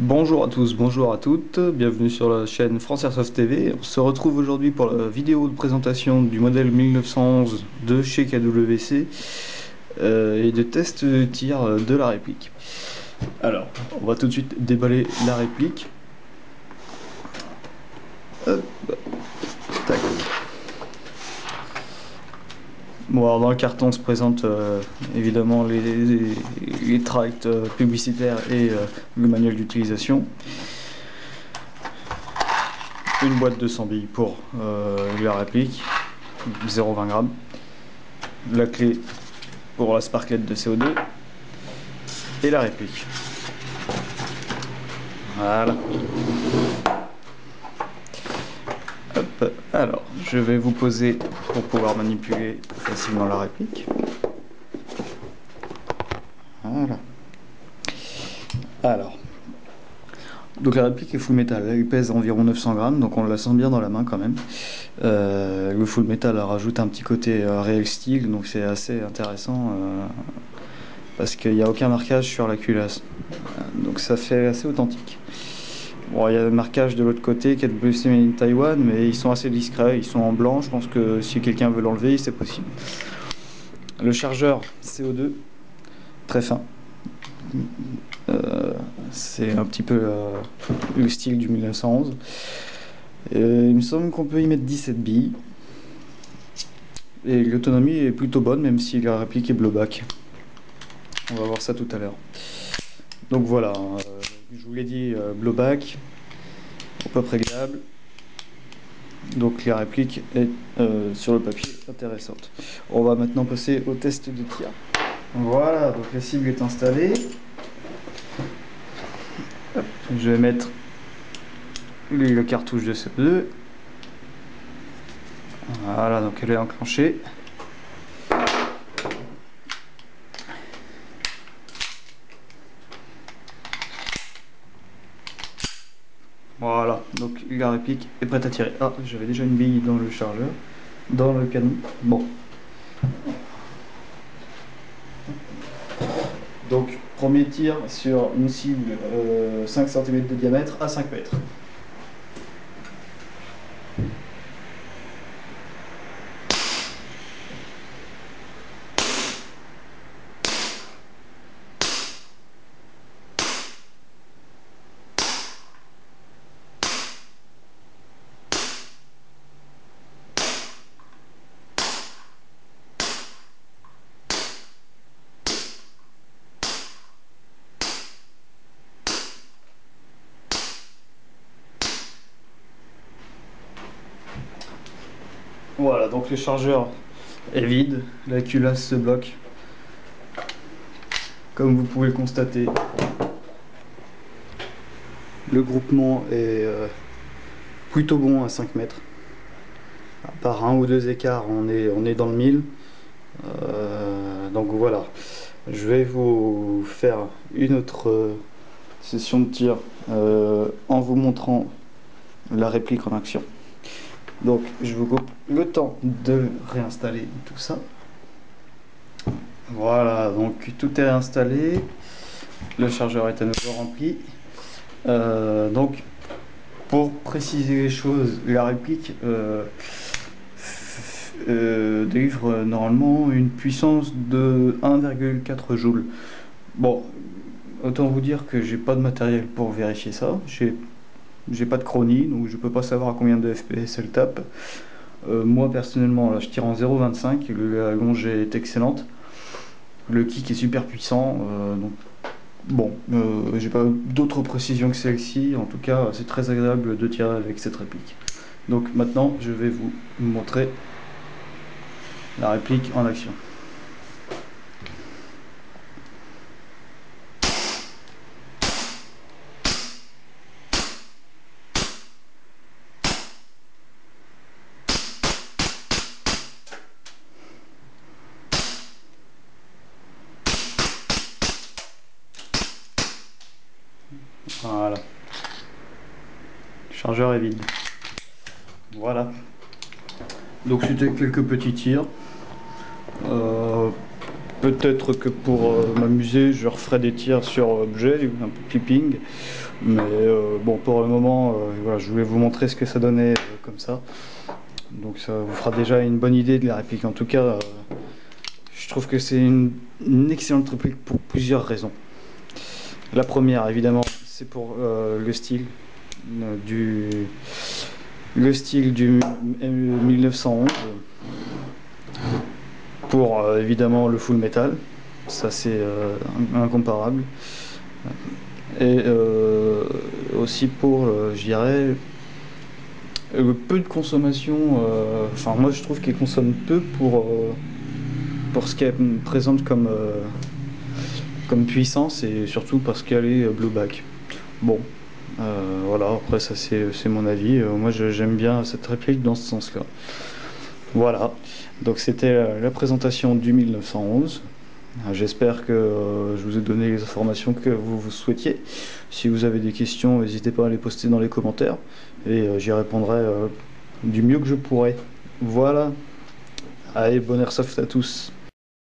Bonjour à tous, bonjour à toutes, bienvenue sur la chaîne France Airsoft TV. On se retrouve aujourd'hui pour la vidéo de présentation du modèle 1911 de chez KWC et de test de tir de la réplique. Alors, on va tout de suite déballer la réplique. Hop, tac. Bon, alors dans le carton se présentent évidemment les tracts publicitaires et le manuel d'utilisation. Une boîte de 100 billes pour la réplique, 0,20 grammes. La clé pour la sparklette de CO2 et la réplique. Voilà. Hop. Alors, je vais vous poser pour pouvoir manipuler facilement la réplique. Voilà. Alors, donc la réplique est full métal, elle pèse environ 900 grammes, donc on la sent bien dans la main quand même. Le full métal rajoute un petit côté réel style, donc c'est assez intéressant parce qu'il n'y a aucun marquage sur la culasse, donc ça fait assez authentique. Bon, il y a le marquage de l'autre côté, KWC Made in Taiwan, mais ils sont assez discrets, ils sont en blanc, je pense que si quelqu'un veut l'enlever, c'est possible. Le chargeur CO2, très fin. C'est un petit peu le style du 1911. Il me semble qu'on peut y mettre 17 billes. Et l'autonomie est plutôt bonne, même si la réplique est blowback. On va voir ça tout à l'heure. Donc voilà, je vous l'ai dit, blowback, au peu réglable. Donc la réplique est sur le papier intéressante. On va maintenant passer au test de tir. Voilà, donc la cible est installée. Hop, je vais mettre le cartouche de CO2. Voilà, donc elle est enclenchée. Voilà, donc la réplique est prête à tirer. Ah, j'avais déjà une bille dans le chargeur, dans le canon. Bon. Donc, premier tir sur une cible 5 cm de diamètre à 5 mètres. Voilà, donc le chargeur est vide, la culasse se bloque. Comme vous pouvez le constater, le groupement est plutôt bon à 5 mètres. Par un ou deux écarts, on est dans le 1000. Donc voilà, je vais vous faire une autre session de tir en vous montrant la réplique en action. Donc je vous coupe le temps de réinstaller tout ça. Voilà, donc tout est installé, le chargeur est à nouveau rempli. Donc pour préciser les choses, la réplique délivre normalement une puissance de 1,4 joules. Bon, autant vous dire que j'ai pas de matériel pour vérifier ça. J'ai pas de chronie, donc je peux pas savoir à combien de FPS elle tape. Moi personnellement, là, je tire en 0,25, la longe est excellente. Le kick est super puissant, donc bon, j'ai pas d'autres précisions que celle-ci. En tout cas, c'est très agréable de tirer avec cette réplique. Donc maintenant, je vais vous montrer la réplique en action. Voilà. Le chargeur est vide. Voilà. Donc c'était quelques petits tirs. Peut-être que pour m'amuser, je referai des tirs sur objet, un peu clipping. Mais bon, pour le moment, voilà, je voulais vous montrer ce que ça donnait comme ça. Donc ça vous fera déjà une bonne idée de la réplique. En tout cas, je trouve que c'est une excellente réplique pour plusieurs raisons. La première, évidemment, c'est pour du le style du 1911. Pour évidemment le full metal, ça c'est incomparable. Et aussi pour, je dirais, le peu de consommation. Enfin, moi je trouve qu'elle consomme peu pour ce qu'elle présente comme puissance et surtout parce qu'elle est blowback. Bon, voilà, après ça c'est mon avis. Moi j'aime bien cette réplique dans ce sens-là. Voilà, donc c'était la présentation du 1911. J'espère que je vous ai donné les informations que vous souhaitiez. Si vous avez des questions, n'hésitez pas à les poster dans les commentaires et j'y répondrai du mieux que je pourrai. Voilà, allez, bon airsoft à tous.